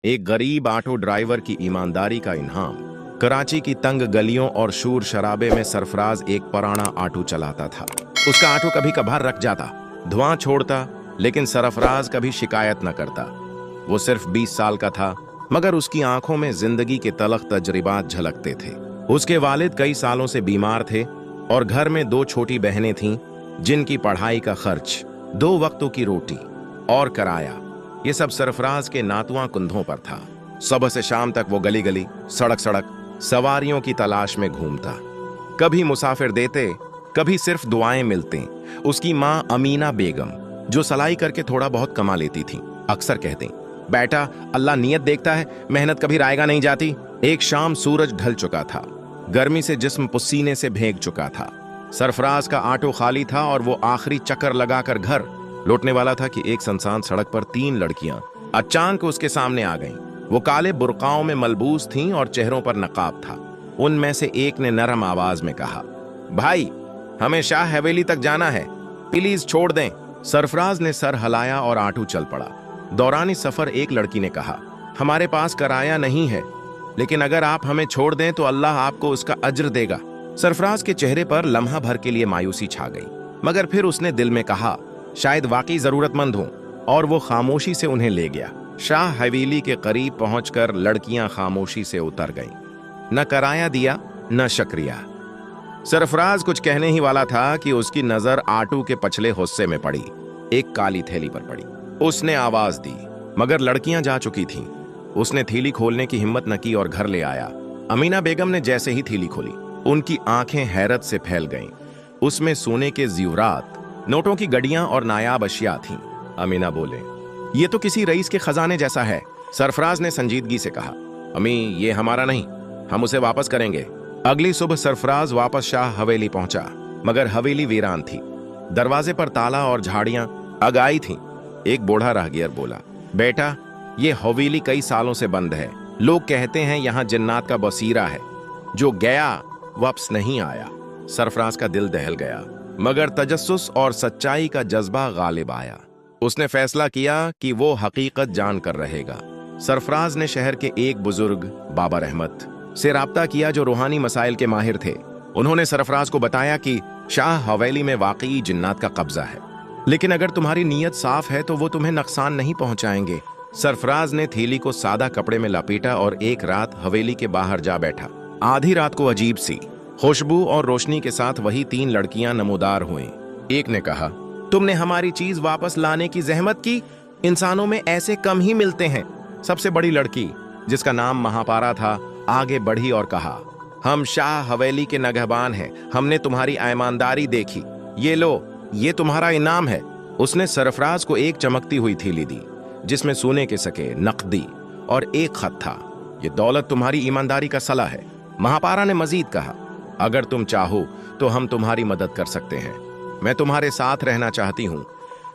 एक गरीब auto driver की ईमानदारी का इनाम। कराची की तंग गलियों और शूर शराबे में सरफराज एक पुराना ऑटो चलाता था। उसका ऑटो कभी कभार रख जाता, धुआं छोड़ता, लेकिन सरफराज कभी शिकायत न करता। वो सिर्फ 20 साल का था, मगर उसकी आंखों में जिंदगी के तलख तजर्बात झलकते थे। उसके वालिद कई सालों से बीमार थे और घर में 2 छोटी बहनें थीं, जिनकी पढ़ाई का खर्च, 2 वक्तों की रोटी और किराया, ये सब सरफराज के नातुआ कुंधों पर था। सुबह से शाम तक वो गली गली, सड़क सड़क सवारियों की तलाश में घूमता। कभी मुसाफिर देते, कभी सिर्फ दुआएं मिलते। उसकी माँ अमीना बेगम, जो सलाई करके थोड़ा बहुत कमा लेती थी, अक्सर कहते, बेटा अल्लाह नियत देखता है, मेहनत कभी रायगा नहीं जाती। एक शाम सूरज ढल चुका था, गर्मी से जिस्म पसीने से भीग चुका था। सरफराज का ऑटो खाली था और वो आखिरी चक्कर लगाकर घर लौटने वाला था कि एक सुनसान सड़क पर 3 लड़कियां अचानक उसके सामने आ गईं। वो काले बुर्काओं में मलबूस थीं और चेहरों पर नकाब था। उनमें से एक ने नरम आवाज में कहा, भाई हमें शाह हवेली तक जाना है, प्लीज छोड़ दें। सरफराज ने सर हिलाया और ऑटो चल पड़ा। दौरानी सफर एक लड़की ने कहा, हमारे पास किराया नहीं है, लेकिन अगर आप हमें छोड़ दें तो अल्लाह आपको उसका अज्र देगा। सरफराज के चेहरे पर लम्हा भर के लिए मायूसी छा गई, मगर फिर उसने दिल में कहा, शायद वाकई जरूरतमंद हो, और वो खामोशी से उन्हें ले गया। शाह हवेली के करीब पहुंचकर लड़कियां खामोशी से उतर गईं। न किराया दिया, न शुक्रिया। सरफराज कुछ कहने ही वाला था कि उसकी नजर ऑटो के पछले हिस्से में पड़ी, एक काली थैली पर पड़ी। उसने आवाज दी, मगर लड़कियां जा चुकी थीं। उसने थैली खोलने की हिम्मत न की और घर ले आया। अमीना बेगम ने जैसे ही थैली खोली, उनकी आंखें हैरत से फैल गईं। उसमें सोने के ज़ीवरात, नोटों की गड़ियां और नायाब अशिया थीं। अमीना बोले, ये तो किसी रईस के खजाने जैसा है। सरफराज ने संजीदगी से कहा, अमी ये हमारा नहीं, हम उसे वापस करेंगे। अगली सुबह सरफराज वापस शाह हवेली पहुंचा, मगर हवेली वीरान थी। दरवाजे पर ताला और झाड़ियां अगाई थीं। एक बूढ़ा राहगीर बोला, बेटा ये हवेली कई सालों से बंद है। लोग कहते हैं यहाँ जिन्नात का बसीरा है, जो गया वापस नहीं आया। सरफराज का दिल दहल गया, मगर तजस्सुस और सच्चाई का जज्बा गालिब आया। उसने फैसला किया कि वो हकीकत जानकर रहेगा। सरफराज ने शहर के एक बुजुर्ग बाबा रहमत से राब्ता किया, जो रूहानी मसाइल के माहिर थे। उन्होंने सरफराज को बताया कि शाह हवेली में वाकई जिन्नात का कब्जा है, लेकिन अगर तुम्हारी नीयत साफ है तो वो तुम्हें नुकसान नहीं पहुंचाएंगे। सरफराज ने थैली को सादा कपड़े में लपेटा और एक रात हवेली के बाहर जा बैठा। आधी रात को अजीब सी खुशबू और रोशनी के साथ वही 3 लड़कियां नमूदार हुईं। एक ने कहा, तुमने हमारी चीज वापस लाने की जहमत की, इंसानों में ऐसे कम ही मिलते हैं। सबसे बड़ी लड़की, जिसका नाम महापारा था, आगे बढ़ी और कहा, हम शाह हवेली के नगहबान हैं, हमने तुम्हारी ईमानदारी देखी, ये लो, ये तुम्हारा इनाम है। उसने सरफराज को एक चमकती हुई थैली दी, जिसमें सोने के सके, नकदी और एक खत था। ये दौलत तुम्हारी ईमानदारी का सला है। महापारा ने मजीद कहा, अगर तुम चाहो तो हम तुम्हारी मदद कर सकते हैं। मैं तुम्हारे साथ रहना चाहती हूँ,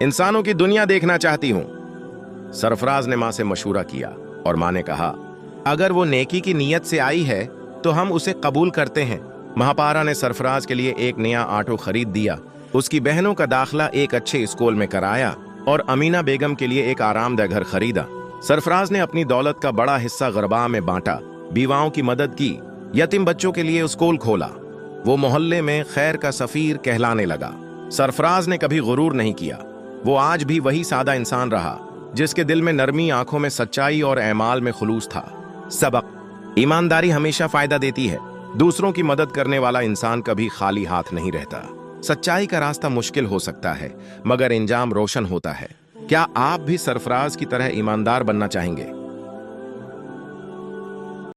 इंसानों की दुनिया देखना चाहती हूँ। सरफराज ने माँ से मशूरा किया और माँ ने कहा, अगर वो नेकी की नीयत से आई है तो हम उसे कबूल करते हैं। महापारा ने सरफराज के लिए एक नया ऑटो खरीद दिया, उसकी बहनों का दाखिला एक अच्छे स्कूल में कराया और अमीना बेगम के लिए एक आरामदेह घर खरीदा। सरफराज ने अपनी दौलत का बड़ा हिस्सा गरबा में बांटा, बीवाओं की मदद की, यतीम बच्चों के लिए स्कूल खोला। वो मोहल्ले में खैर का सफीर कहलाने लगा। सरफराज ने कभी गुरूर नहीं किया। वो आज भी वही सादा इंसान रहा, जिसके दिल में नरमी, आंखों में सच्चाई और एमाल में खुलूस था। सबक, ईमानदारी हमेशा फायदा देती है। दूसरों की मदद करने वाला इंसान कभी खाली हाथ नहीं रहता। सच्चाई का रास्ता मुश्किल हो सकता है, मगर इंजाम रोशन होता है। क्या आप भी सरफराज की तरह ईमानदार बनना चाहेंगे?